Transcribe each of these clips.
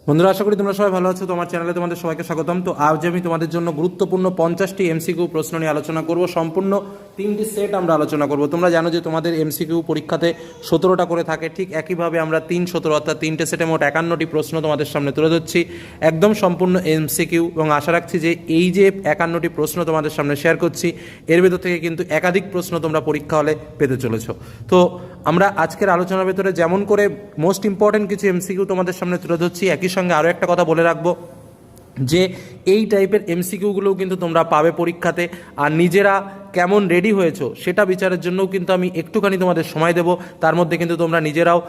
বন্ধুরা, আশা করি তোমরা সবাই ভালো আছো। তোমার চ্যানেলে তোমাদের সবাইকে স্বাগতম। তো আজ আমি তোমাদের জন্য গুরুত্বপূর্ণ 50টি এমসিকিউ প্রশ্ন নিয়ে আলোচনা করব। সম্পূর্ণ 3টি সেট আমরা আলোচনা করব। তোমরা জানো যে তোমাদের এমসিকিউ পরীক্ষাতে 17টা করে থাকে, ঠিক একইভাবে আমরা 3-17 অর্থাৎ 3টে সেটে মোট 51টি প্রশ্ন তোমাদের সামনে তুলে ধরছি, একদম সম্পূর্ণ এমসিকিউ। এবং আশা রাখছি যে এই যে 51টি প্রশ্ন তোমাদের সামনে শেয়ার করছি, এর ভেতর থেকে কিন্তু একাধিক প্রশ্ন তোমরা পরীক্ষা হলে পেতে চলেছো। তো আমরা আজকের আলোচনার ভেতরে যেমন করে মোস্ট ইম্পর্টেন্ট কিছু এমসিকিউ তোমাদের সামনে তুলে ধরছি, একই সঙ্গে আরও একটা কথা বলে রাখবো যে এই টাইপের এমসিকিউগুলোও কিন্তু তোমরা পাবে পরীক্ষাতে। আর নিজেরা কেমন রেডি হয়েছো সেটা বিচারের জন্যও কিন্তু আমি একটুখানি তোমাদের সময় দেব। তার মধ্যে কিন্তু তোমরা নিজেরাও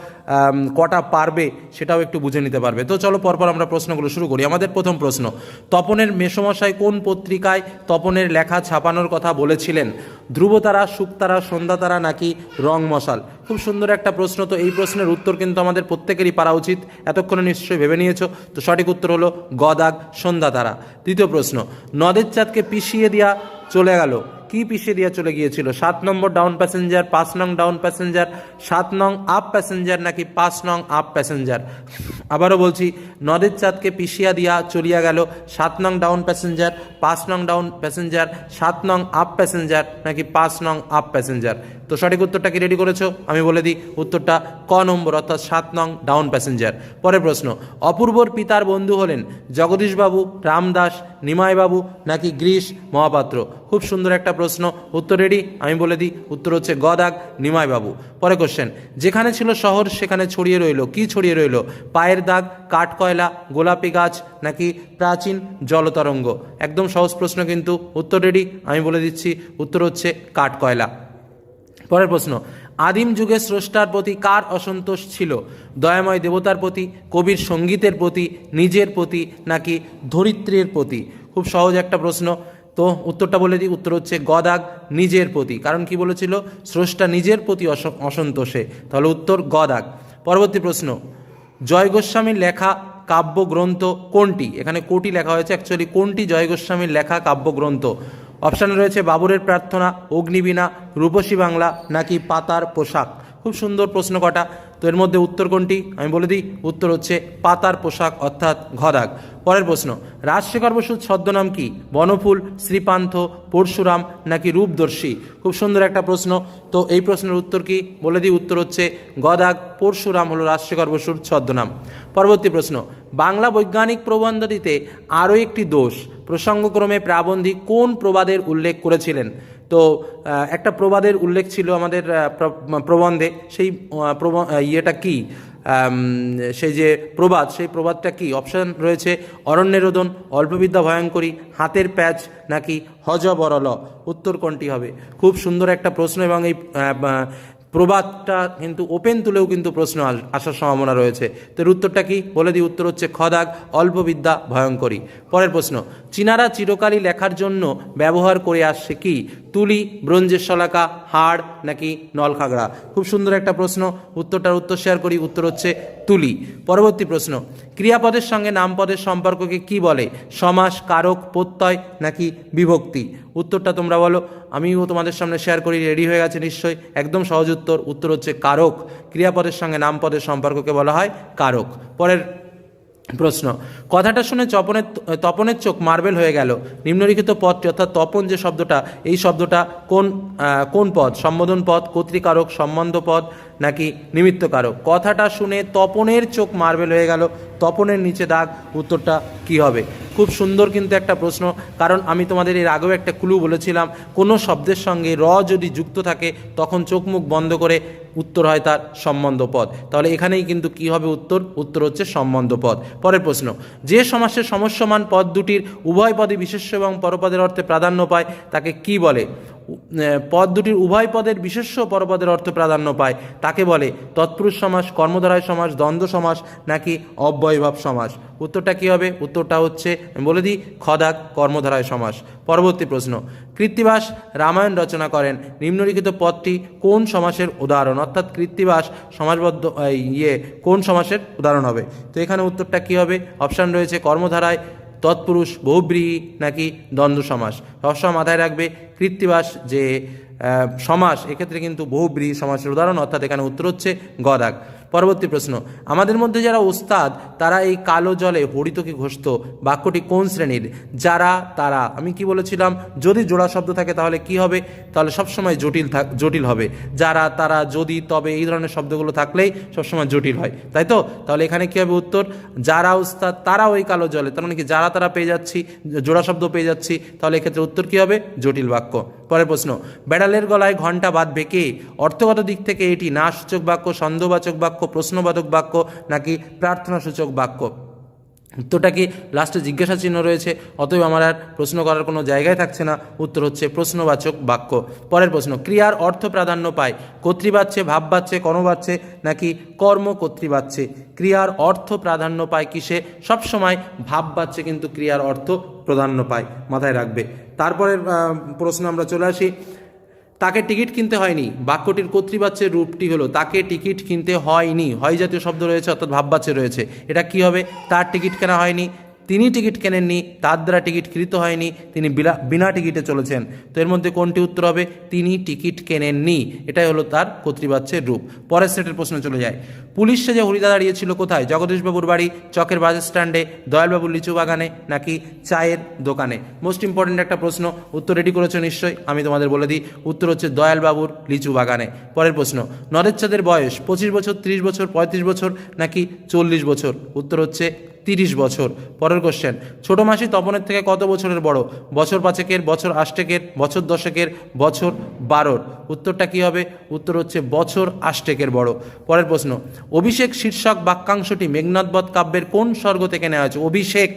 কটা পারবে সেটাও একটু বুঝে নিতে পারবে। তো চলো পরপর আমরা প্রশ্নগুলো শুরু করি। আমাদের প্রথম প্রশ্ন, তপনের মেসোমশাই কোন পত্রিকায় তপনের লেখা ছাপানোর কথা বলেছিলেন? ধ্রুবতারা, শুকতারা, সন্ধ্যাতারা নাকি রং মশাল? খুব সুন্দর একটা প্রশ্ন। তো এই প্রশ্নের উত্তর কিন্তু আমাদের প্রত্যেকেরই পারা উচিত, এতক্ষণে নিশ্চয়ই ভেবে নিয়েছো। তো সঠিক উত্তর হলো গ দাগ, সন্ধ্যাতারা। দ্বিতীয় প্রশ্ন, নদের চাঁদকে পিষিয়ে দেওয়া চলে গেল, কি পিছিয়ে দিয়ে চলে গিয়েছিল? 7 নম্বর ডাউন প্যাসেঞ্জার, 5 নং ডাউন প্যাসেঞ্জার, 7 নং আপ প্যাসেঞ্জার নাকি 5 নং আপ প্যাসেঞ্জার? আবারও বলছি, নদের চাঁদকে পিছিয়ে দিয়া চলিয়া গেল, 7 নং ডাউন প্যাসেঞ্জার, 5 নং ডাউন প্যাসেঞ্জার, 7 নং আপ প্যাসেঞ্জার নাকি 5 নং আপ প্যাসেঞ্জার? তো সঠিক উত্তরটা কি রেডি করেছো? আমি বলে দিই, উত্তরটা ক নম্বর অর্থাৎ 7 নং ডাউন প্যাসেঞ্জার। পরের প্রশ্ন, অপূর্বর পিতার বন্ধু হলেন জগদীশবাবু, রামদাস, নিমাইবাবু নাকি গ্রীশ মহাপাত্র? খুব সুন্দর একটা প্রশ্ন, উত্তর রেডি? আমি বলে দিই, উত্তর হচ্ছে গ দাগ, নিমাইবাবু। পরে কোশ্চেন, যেখানে ছিল শহর সেখানে ছড়িয়ে রইল, কি ছড়িয়ে রইল? পায়ের দাগ, কাঠকয়লা, গোলাপি গাছ নাকি প্রাচীন জলতরঙ্গ? একদম সহজ প্রশ্ন কিন্তু, উত্তর রেডি? আমি বলে দিচ্ছি, উত্তর হচ্ছে কাঠকয়লা। পরের প্রশ্ন, আদিম যুগে স্রষ্টার প্রতি কার অসন্তোষ ছিল? দয়াময় দেবতার প্রতি, কবির সঙ্গীতের প্রতি, নিজের প্রতি নাকি ধরিত্রীর প্রতি? খুব সহজ একটা প্রশ্ন। তো উত্তরটা বলে দিই, উত্তর হচ্ছে গ দাগ, নিজের প্রতি। কারণ কি বলেছিল? স্রষ্টা নিজের প্রতি অসন্তোষে, তাহলে উত্তর গ দাগ। পরবর্তী প্রশ্ন, জয় গোস্বামীর লেখা কাব্যগ্রন্থ কোনটি? এখানে কোটি লেখা হয়েছে, অ্যাকচুয়ালি কোনটি জয় গোস্বামীর লেখা কাব্যগ্রন্থ? অপশানে রয়েছে বাবুরের প্রার্থনা, অগ্নিবীণা, রূপসী বাংলা নাকি পাতার পোশাক? খুব সুন্দর প্রশ্ন কটা। তো এর মধ্যে উত্তর কোনটি? আমি বলে দিই, উত্তর হচ্ছে পাতার পোশাক অর্থাৎ ঘ দাগ। পরের প্রশ্ন, রাজশেখর বসুর ছদ্মনাম কি? বনফুল, শ্রীপান্থ, পরশুরাম নাকি রূপদর্শী? খুব সুন্দর একটা প্রশ্ন। তো এই প্রশ্নের উত্তর কি? বলে দিই, উত্তর হচ্ছে গ দাগ, পরশুরাম হলো রাজশেখর বসুর ছদ্মনাম। পরবর্তী প্রশ্ন, বাংলা বৈজ্ঞানিক প্রবন্ধটিতে আরও একটি দোষ প্রসঙ্গক্রমে প্রাবন্ধিক কোন প্রবাদের উল্লেখ করেছিলেন? তো একটা প্রবাদের উল্লেখ ছিল আমাদের প্রবন্ধে, সেই ইয়েটা কি, সেই যে প্রবাদ, সেই প্রবাদটা কি? অপশান রয়েছে অরণ্যে রোদন, অল্পবিদ্যা ভয়ঙ্করী, হাতের প্যাচ নাকি হজবরল? উত্তর কোনটি হবে? খুব সুন্দর একটা প্রশ্ন, এবং এই প্রবাদটা কিন্তু ওপেন তুলেও কিন্তু প্রশ্ন আসার সম্ভাবনা রয়েছে। তো এর উত্তরটা কি? বলে দিই, উত্তর হচ্ছে খ দাগ, অল্পবিদ্যা ভয়ঙ্করী। পরের প্রশ্ন, চীনারা চিরকালই লেখার জন্য ব্যবহার করে আসছে কি? তুলি, ব্রোঞ্জের শলাকা, হাড় নাকি নলখাগড়া? খুব সুন্দর একটা প্রশ্ন, উত্তরটার উত্তর শেয়ার করি, উত্তর হচ্ছে তুলি। পরবর্তী প্রশ্ন, ক্রিয়াপদের সঙ্গে নামপদের সম্পর্ককে কি বলে? সমাস, কারক, প্রত্যয় নাকি বিভক্তি? উত্তরটা তোমরা বলো, আমিও তোমাদের সামনে শেয়ার করি। রেডি হয়ে গেছে নিশ্চয়ই? একদম সহজ উত্তর, উত্তর হচ্ছে কারক। ক্রিয়াপদের সঙ্গে নামপদের সম্পর্ককে বলা হয় কারক। পরের প্রশ্ন, কথাটা শুনে তপনের চোখ মার্বেল হয়ে গেল, নিম্নলিখিত পদটি অর্থাৎ তপন যে শব্দটা, এই শব্দটা কোন পদ? সম্বোধন পদ, কর্তৃকারক, সম্বন্ধ পদ নাকি নিমিত্তকারক? কথাটা শুনে তপনের চোখ মার্বেল হয়ে গেল, তপনের নিচে দাগ, উত্তরটা কি হবে? খুব সুন্দর কিন্তু একটা প্রশ্ন, কারণ আমি তোমাদের এর আগেও একটা ক্লু বলেছিলাম, কোনো শব্দের সঙ্গে র যদি যুক্ত থাকে তখন চোখ মুখ বন্ধ করে উত্তর হয় তার সম্বন্ধ পদ। তাহলে এখানেই কিন্তু কি হবে উত্তর? উত্তর হচ্ছে সম্বন্ধ পদ। পরের প্রশ্ন, যে সমাসের সমস্যমান পদ দুটির উভয় পদে বিশেষ্য এবং পরপদের অর্থে প্রাধান্য পায় তাকে কি বলে? পদ দুটির উভয় পদের বিশেষ্য পরপদের অর্থে প্রাধান্য পায় তাকে বলে তৎপুরুষ সমাস, কর্মধারয় সমাস, দ্বন্দ্ব সমাস নাকি অব্যয়ভাব সমাস? উত্তরটা কি হবে? উত্তরটা হচ্ছে, আমি বলে দিই, খ দাগ, কর্মধারয় সমাস। পরবর্তী প্রশ্ন, কৃত্তিবাস রামায়ণ রচনা করেন, নিম্নলিখিত পদটি কোন সমাসের উদাহরণ? অর্থাৎ কৃত্তিবাস সমাসবদ্ধ কোন সমাসের উদাহরণ হবে? তো এখানে উত্তরটা কি হবে? অপশান রয়েছে কর্মধারায়, তৎপুরুষ, বহুব্রীহি নাকি দ্বন্দ্ব সমাস। সবসময় মাথায় রাখবে, কৃত্তিবাস যে সমাস, এক্ষেত্রে কিন্তু বহুব্রীহি সমাসের উদাহরণ, অর্থাৎ এখানে উত্তর হচ্ছে গ দাগ। পরবর্তী প্রশ্ন, আমাদের মধ্যে যারা ওস্তাদ তারা এই কালো জলে হরিতকে ঘষত, বাক্যটি কোন শ্রেণীর? যারা তারা, আমি কি বলেছিলাম যদি জোড়া শব্দ থাকে তাহলে কি হবে, তাহলে সবসময় জটিল হবে। যারা তারা যদি তবে এই ধরনের শব্দগুলো থাকলেই সবসময় জটিল হয়, তাই তো? তাহলে এখানে কি হবে উত্তর? যারা ওস্তাদ তারা ওই কালো জলে, তার মানে কি যারা তারা পেয়ে যাচ্ছি, জোড়া শব্দ পেয়ে যাচ্ছি, তাহলে এক্ষেত্রে উত্তর কি হবে? জটিল বাক্য। পরের প্রশ্ন, বেড়ালের গলায় ঘণ্টা বাঁধবে কে? অর্থগত দিক থেকে এটি না সূচক বাক্য, সন্দেহবাচক বাক্য, প্রশ্নবাচক বাক্য নাকি প্রার্থনাসূচক বাক্য? উত্তরটা কি? লাস্টে জিজ্ঞাসা চিহ্ন রয়েছে, অতএব আমার আর প্রশ্ন করার কোনো জায়গায় থাকছে না, উত্তর হচ্ছে প্রশ্নবাচক বাক্য। পরের প্রশ্ন, ক্রিয়ার অর্থ প্রাধান্য পায় কর্তৃবাচ্যে, ভাববাচ্যে, কর্মবাচ্যে নাকি কর্মকর্তৃবাচ্যে? ক্রিয়ার অর্থ প্রাধান্য পায় কিসে? সবসময় ভাববাচ্যে কিন্তু ক্রিয়ার অর্থ প্রাধান্য পায়, মাথায় রাখবে। তারপরের প্রশ্ন আমরা চলে আসি, তাকে টিকিট কিনতে হয়নি, বাক্যটির কর্তৃবাচ্যের রূপটি হলো তাকে টিকিট কিনতে হয়নি, হয় জাতীয় শব্দ রয়েছে অর্থাৎ ভাববাচ্যে রয়েছে, এটা কি হবে? তার টিকিট কেনা হয়নি, তিনি টিকিট কেনেননি, তার দ্বারা টিকিট কৃত হয়নি, তিনি বিনা টিকিটে চলেছেন। তো এর মধ্যে কোনটি উত্তর হবে? তিনি টিকিট কেনেননি, এটাই হলো তার কর্তৃবাচ্যের রূপ। পরের সেটের প্রশ্ন চলে যায়, পুলিশ সেজে হরিদা দাঁড়িয়েছিল কোথায়? জগদীশবাবুর বাড়ি, চকের বাস স্ট্যান্ডে, দয়ালবাবুর লিচু বাগানে নাকি চায়ের দোকানে? মোস্ট ইম্পর্টেন্ট একটা প্রশ্ন, উত্তর রেডি করেছো নিশ্চয়ই, আমি তোমাদের বলে দিই, উত্তর হচ্ছে দয়ালবাবুর লিচু বাগানে। পরের প্রশ্ন, নদের চাঁদের বয়স 25 বছর, 30 বছর, 35 বছর নাকি 40 বছর? উত্তর হচ্ছে 30 বছর। পরের কোশ্চেন, ছোট মাসি তপনের থেকে কত বছরের বড়? বছর 5 বছর 8 বছর 10 বছর 12। উত্তরটা কি হবে? উত্তর হচ্ছে বছর 8 বড়। পরের প্রশ্ন, অভিষেক শীর্ষক বাক্যাংশটি মেঘনাদবধ কাব্যের কোন স্বর্গ থেকে নেওয়া হয়েছে? অভিষেক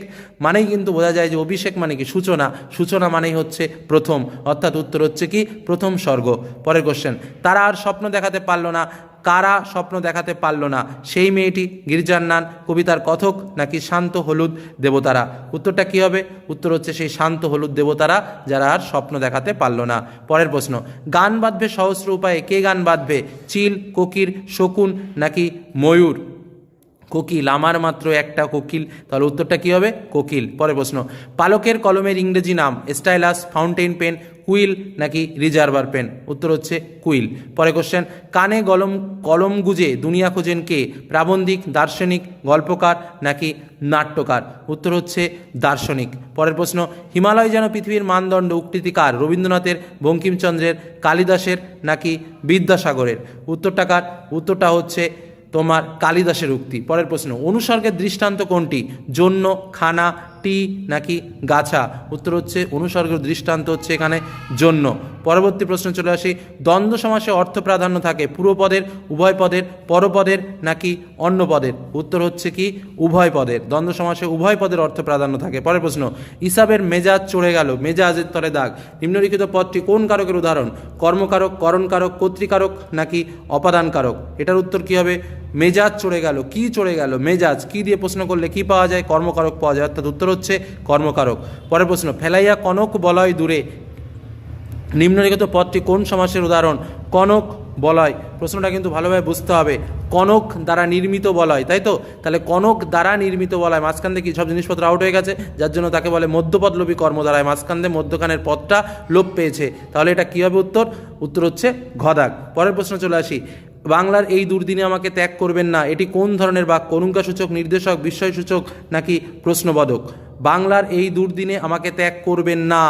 মানেই কিন্তু বোঝা যায় যে অভিষেক মানে কি সূচনা, সূচনা মানেই হচ্ছে প্রথম, অর্থাৎ উত্তর হচ্ছে কি প্রথম স্বর্গ। পরের কোশ্চেন, তারা আর স্বপ্ন দেখাতে পারল না, কারা স্বপ্ন দেখাতে পারল না? সেই মেয়েটি, গির্জার নান, কবিতার কথক নাকি শান্ত হলুদ দেবতারা? উত্তরটা কি হবে? উত্তর হচ্ছে সেই শান্ত হলুদ দেবতারা, যারা আর স্বপ্ন দেখাতে পারল না। পরের প্রশ্ন, গান বাঁধবে সহস্র উপায়ে, কে গান বাঁধবে? চিল, কোকিল, শকুন নাকি ময়ূর? কোকিল, আমার মাত্র একটা কোকিল, তাহলে উত্তরটা কি হবে? কোকিল। পরের প্রশ্ন, পালকের কলমের ইংরেজি নাম স্টাইলাস, ফাউন্টেন পেন, কুইল নাকি রিজার্ভার পেন? উত্তর হচ্ছে কুইল। পরের কোশ্চেন, কানে কলম গুজে দুনিয়া খোঁজেন কে? প্রাবন্ধিক, দার্শনিক, গল্পকার নাকি নাট্যকার? উত্তর হচ্ছে দার্শনিক। পরের প্রশ্ন, হিমালয় যেন পৃথিবীর মানদণ্ড উক্তিটি কার? রবীন্দ্রনাথের, বঙ্কিমচন্দ্রের, কালিদাসের নাকি বিদ্যাসাগরের? উত্তরটা কার? উত্তরটা হচ্ছে তোমার কালিদাসের উক্তি। পরের প্রশ্ন, অনুসর্গের দৃষ্টান্ত কোনটি? জন্য, খানা, টি নাকি গাছা? উত্তর হচ্ছে অনুসর্গের দৃষ্টান্ত হচ্ছে এখানে জন্য। পরবর্তী প্রশ্ন চলে আসি, দ্বন্দ্ব সমাসে অর্থ প্রাধান্য থাকে পুরো পদের, উভয় পদের, পরপদের নাকি অন্য পদের? উত্তর হচ্ছে কি উভয় পদের। দ্বন্দ্ব সমাসে উভয় পদের অর্থ প্রাধান্য থাকে। পরের প্রশ্ন, ইসাবের মেজাজ চড়ে গেল, মেজাজের তলে দাগ, নিম্নলিখিত পদটি কোন কারকের উদাহরণ? কর্মকারক, করণকারক, কর্তৃকারক নাকি অপাদানকারক? এটার উত্তর কি হবে? মেজাজ চড়ে গেল, কি চড়ে গেল? মেজাজ, কি দিয়ে প্রশ্ন করলে কি পাওয়া যায়? কর্মকারক পাওয়া যায়, অর্থাৎ উত্তর হচ্ছে কর্মকারক। পরের প্রশ্ন, ফেলাইয়া কনক বলয় দূরে, নিম্নলিখিত পদটি কোন সমাসের উদাহরণ? কনক বলয়। প্রশ্নটা কিন্তু ভালোভাবে বুঝতে হবে, কনক দ্বারা নির্মিত বলয়, তাই তো? তাহলে কনক দ্বারা নির্মিত বলয়, মাঝখান থেকে সব জিনিসপত্র আউট হয়ে গেছে, যার জন্য তাকে বলে মধ্যপদ লোপী কর্ম দ্বারায়, মাঝখান দিয়ে মধ্যখানের পদটা লোপ পেয়েছে, তাহলে এটা কী হবে উত্তর? উত্তর হচ্ছে ঘদাগ। পরের প্রশ্ন চলে আসি, বাংলার এই দুর্দিনে আমাকে ত্যাগ করবেন না, এটি কোন ধরনের বাক্য? অনুজ্ঞাসূচক, নির্দেশক, বিস্ময়সূচক নাকি প্রশ্নবোধক? বাংলার এই দুর্দিনে আমাকে ত্যাগ করবেন না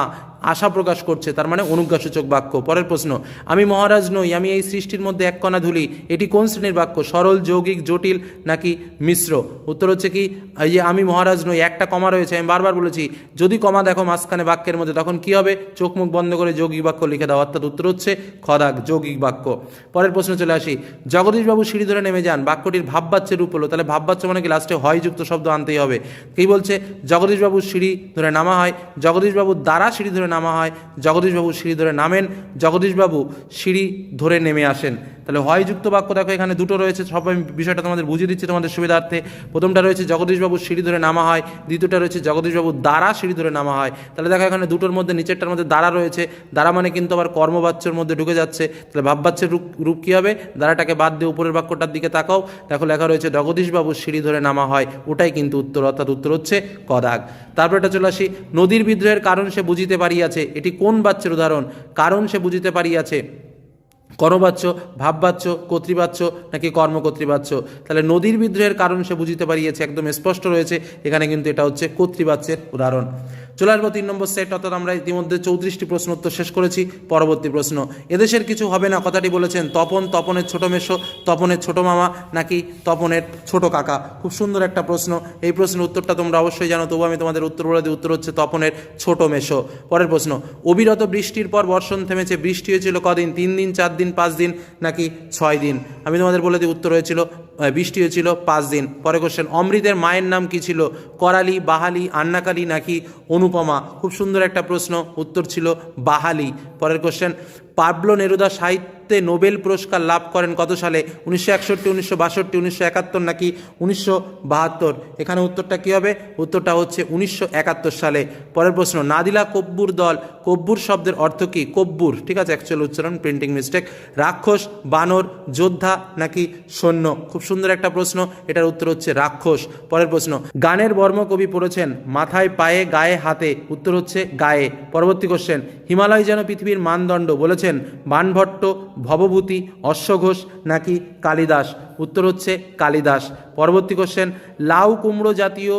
আশা প্রকাশ করছে, তার মানে অনুজ্ঞাসূচক বাক্য। পরের প্রশ্ন, আমি মহারাজ নই, আমি এই সৃষ্টির মধ্যে এক কণা ধুলি, এটি কোন শ্রেণীর বাক্য? সরল, যৌগিক, জটিল নাকি মিশ্র? উত্তর হচ্ছে কি এই যে আমি মহারাজ নই, একটা কমা রয়েছে, আমি বারবার বলেছি যদি কমা দেখো মাঝখানে বাক্যের মধ্যে তখন কি হবে? চোখ মুখ বন্ধ করে যৌগিক বাক্য লিখে দাও, অর্থাৎ উত্তর হচ্ছে খদাগ, যৌগিক বাক্য। পরের প্রশ্ন চলে আসি, জগদীশবাবু সিঁড়ি ধরে নেমে যান, বাক্যটির ভাববাচ্যের রূপ হলো, তাহলে ভাববাচ্য মানে কি লাস্টে হয়যুক্ত শব্দ আনতেই হবে। কি বলছে? জগদীশবাবুর সিঁড়ি ধরে নামা হয়, জগদীশবাবুর দ্বারা সিঁড়ি ধরে নামা হয়, জগদীশবাবু সিঁড়ি ধরে নামেন, জগদীশবাবু সিঁড়ি ধরে নেমে আসেন। তাহলে হয়যুক্ত বাক্য দেখো এখানে দুটো রয়েছে, সব আমি বিষয়টা তোমাদের বুঝিয়ে দিচ্ছি তোমাদের সুবিধার্থে। প্রথমটা রয়েছে জগদীশবাবুর সিঁড়ি ধরে নামা হয়, দ্বিতীয়টা রয়েছে জগদীশবাবুর দ্বারা সিঁড়ি ধরে নামা হয়। তাহলে দেখো এখানে দুটোর মধ্যে নিচেরটার মধ্যে দ্বারা রয়েছে, দ্বারা মানে কিন্তু আবার কর্মবাচ্যের মধ্যে ঢুকে যাচ্ছে, তাহলে ভাববাচ্যের রূপ কী হবে? দ্বারাটাকে বাদ দিয়ে উপরের বাক্যটার দিকে তাকাও, দেখো লেখা রয়েছে জগদীশবাবুর সিঁড়ি ধরে নামা হয়, ওটাই কিন্তু উত্তর, অর্থাৎ উত্তর হচ্ছে কদাগ। তারপর এটা চলে আসি, নদীর বিদ্রোহের কারণ সে বুঝিতে পারিয়াছে, এটি কোন বাচ্যের উদাহরণ? কারণ সে বুঝিতে পারিয়াছে, করবাচ্য, ভাববাচ্য, কর্তৃবাচ্য নাকি কর্মকর্তৃবাচ্য। তাহলে নদীর বিদ্রোহের কারণ সে বুঝিতে পারিয়েছে, একদম স্পষ্ট রয়েছে এখানে, কিন্তু এটা হচ্ছে কর্তৃবাচ্যের উদাহরণ। চলে আসবো 3 নম্বর সেট, অর্থাৎ আমরা ইতিমধ্যে 34টি প্রশ্ন উত্তর শেষ করেছি। পরবর্তী প্রশ্ন, এদেশের কিছু হবে না কথাটি বলেছেন তপন, তপনের ছোট মেশো, তপনের ছোট মামা নাকি তপনের ছোট কাকা। খুব সুন্দর একটা প্রশ্ন, এই প্রশ্নের উত্তরটা তোমরা অবশ্যই জানো, তবু আমি তোমাদের উত্তর বলে দিই। উত্তর হচ্ছে তপনের ছোট মেশো। পরের প্রশ্ন, অবিরত বৃষ্টির পর বর্ষণ থেমেছে, বৃষ্টি হয়েছিল কদিন? 3 দিন, 4 দিন, 5 দিন নাকি 6 দিন? আমি তোমাদের বলে দিই, উত্তর হয়েছিল বৃষ্টি হয়েছিল 5 দিন। পরে কোশ্চেন, অমৃতের মায়ের নাম কি ছিল? করালি, বাহালি, আন্নাকালী নাকি অনুপমা? খুব সুন্দর একটা প্রশ্ন, উত্তর ছিল বাহালি। পরের কোশ্চেন, পাবলো নেরুদা সাহিত্যে নোবেল পুরস্কার লাভ করেন কত সালে? 1961, 1962, 1971 নাকি 1972? এখানে উত্তরটা কী হবে? উত্তরটা হচ্ছে 1971 সালে। পরের প্রশ্ন, নাদিলা কব্বুর দল, কব্বুর শব্দের অর্থ কী? কব্বুর, ঠিক আছে, অ্যাকচুয়াল উচ্চারণ প্রিন্টিং মিস্টেক। রাক্ষস, বানর, যোদ্ধা নাকি সৈন্য? খুব সুন্দর একটা প্রশ্ন, এটার উত্তর হচ্ছে রাক্ষস। পরের প্রশ্ন, গানের বর্ম কবি পড়েছেন মাথায়, পায়ে, গায়ে, হাতে? উত্তর হচ্ছে গায়ে। পরবর্তী কোশ্চেন, হিমালয় যেন পৃথিবীর মানদণ্ড বলেছেন বাণভট্ট, ভবভূতি, অশ্বঘোষ নাকি কালিদাস? উত্তর হচ্ছে কালিদাস। পরবর্তী কোশ্চেন, লাউ কুমড়ো জাতীয়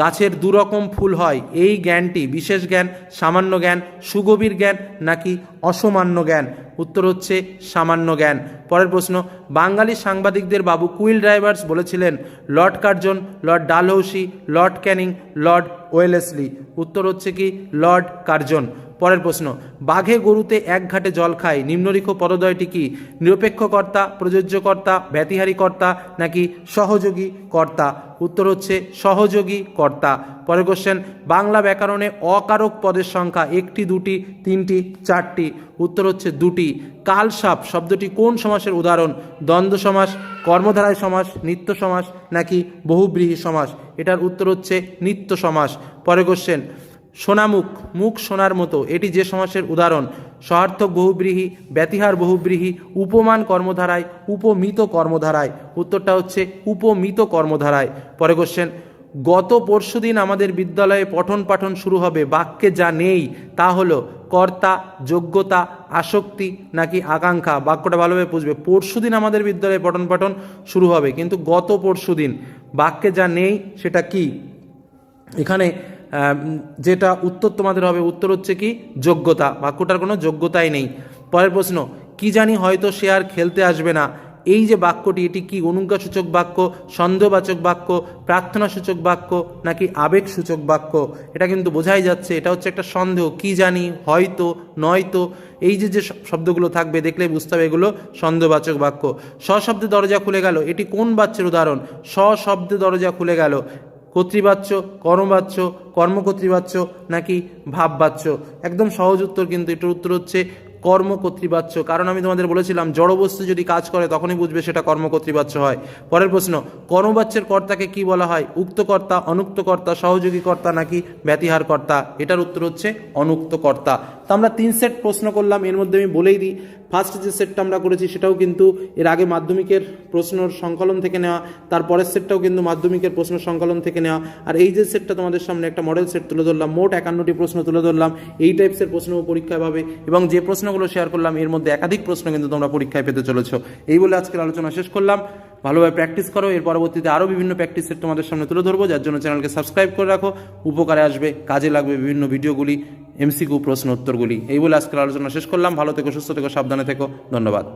গাছের দুরকম ফুল হয়, এই জ্ঞানটি বিশেষ জ্ঞান, সামান্য জ্ঞান, সুগভীর জ্ঞান নাকি অসামান্য জ্ঞান? উত্তর হচ্ছে সামান্য জ্ঞান। পরের প্রশ্ন, বাঙালি সাংবাদিকদের বাবু কুইল ড্রাইভার্স বলেছিলেন Lord Curzon, Lord Dalhousie, Lord Canning, Lord Wellesley? উত্তর হচ্ছে কি লর্ড কার্জন। পরের প্রশ্ন, বাঘে গরুতে এক ঘাটে জল খায়, নিম্নলিখিত পদদ্বয়টি কি? নিরপেক্ষ কর্তা, প্রযোজ্য কর্তা, ব্যতিহারী কর্তা নাকি সহযোগী কর্তা? উত্তর হচ্ছে সহযোগী কর্তা। পরের কোশ্চেন, বাংলা ব্যাকরণে অকারক পদের সংখ্যা 1টি, 2টি, 3টি, 4টি? উত্তর হচ্ছে 2টি। কালসাপ শব্দটি কোন সমাসের উদাহরণ? দ্বন্দ্ব সমাস, কর্মধারায় সমাস, নিত্য সমাস নাকি বহুব্রীহি সমাস? এটার উত্তর হচ্ছে নিত্য সমাস। পরের কোশ্চেন, সোনামুখ, মুখ সোনার মতো, এটি যে সমাসের উদাহরণ? সহার্থক বহুব্রীহি, ব্যতিহার বহুব্রীহি, উপমান কর্মধারায়, উপমিত কর্মধারায়? উত্তরটা হচ্ছে উপমিত কর্মধারায়। পরে কোশ্চেন, গত পরশুদিন আমাদের বিদ্যালয়ে পঠন পাঠন শুরু হবে, বাক্যে যা নেই তা হলো কর্তা, যোগ্যতা, আসক্তি নাকি আকাঙ্ক্ষা? বাক্যটা ভালোভাবে বুঝবে। পরশুদিন আমাদের বিদ্যালয়ে পঠন পাঠন শুরু হবে, কিন্তু গত পরশুদিন, বাক্যে যা নেই সেটা কি? এখানে যেটা উত্তর তোমাদের হবে, উত্তর হচ্ছে কি যোগ্যতা। বাক্যটার কোনো যোগ্যতাই নেই। পরের প্রশ্ন, কি জানি হয়তো সে আর খেলতে আসবে না, এই যে বাক্যটি, এটি কি অনুজ্ঞাসূচক বাক্য, সন্দেহবাচক বাক্য, প্রার্থনাসূচক বাক্য নাকি আবেগসূচক বাক্য? এটা কিন্তু বোঝাই যাচ্ছে এটা হচ্ছে একটা সন্দেহ। কি জানি, হয়তো, নয়তো, এই যে যে শব্দগুলো থাকবে দেখলে বুঝতে হবে এগুলো সন্দেহবাচক বাক্য। সশব্দে দরজা খুলে গেল, এটি কোন বাচ্যের উদাহরণ? সশব্দে দরজা খুলে গেল, কর্তৃবাচ্য, কর্মবাচ্য, কর্মকর্তৃবাচ্য নাকি ভাববাচ্য? একদম সহজ উত্তর, কিন্তু এটার উত্তর হচ্ছে কর্মকর্তৃবাচ্য। কারণ আমি তোমাদের বলেছিলাম জড়বস্তু যদি কাজ করে তখনই বুঝবে সেটা কর্মকর্তৃবাচ্য হয়। পরের প্রশ্ন, কর্মবাচ্যের কর্তাকে কি বলা হয়? উক্তকর্তা, অনুক্তকর্তা, সহযোগী কর্তা নাকি ব্যতিহার কর্তা? এটার উত্তর হচ্ছে অনুক্তকর্তা। তো আমরা 3 সেট প্রশ্ন করলাম, এর মধ্যে আমি বলেই দিই, ফার্স্ট যে সেটটা আমরা করেছি সেটাও কিন্তু এর আগে মাধ্যমিকের প্রশ্নর সংকলন থেকে নেওয়া, তারপরের সেটটাও কিন্তু মাধ্যমিকের প্রশ্ন সংকলন থেকে নেওয়া, আর এই যে সেটটা তোমাদের সামনে একটা মডেল সেট তুলে ধরলাম, মোট 51টি প্রশ্ন তুলে ধরলাম। এই টাইপসের প্রশ্ন পরীক্ষায় পাবে, এবং যে প্রশ্নগুলো শেয়ার করলাম এর মধ্যে একাধিক প্রশ্ন কিন্তু তোমরা পরীক্ষায় পেতে চলেছো। এই বলে আজকের আলোচনা শেষ করলাম। ভালোভাবে প্র্যাকটিস করো, এর পরবর্তীতে আরও বিভিন্ন প্র্যাকটিস সেট তোমাদের সামনে তুলে ধরবো, যার জন্য চ্যানেলকে সাবস্ক্রাইব করে রাখো, উপকারে আসবে, কাজে লাগবে বিভিন্ন ভিডিওগুলি, এমসিকিউ প্রশ্ন উত্তরগুলি। এই বলে আজকের আলোচনা শেষ করলাম। ভালো থেকো, সুস্থ থেকো, সাবধানে থেকো, ধন্যবাদ।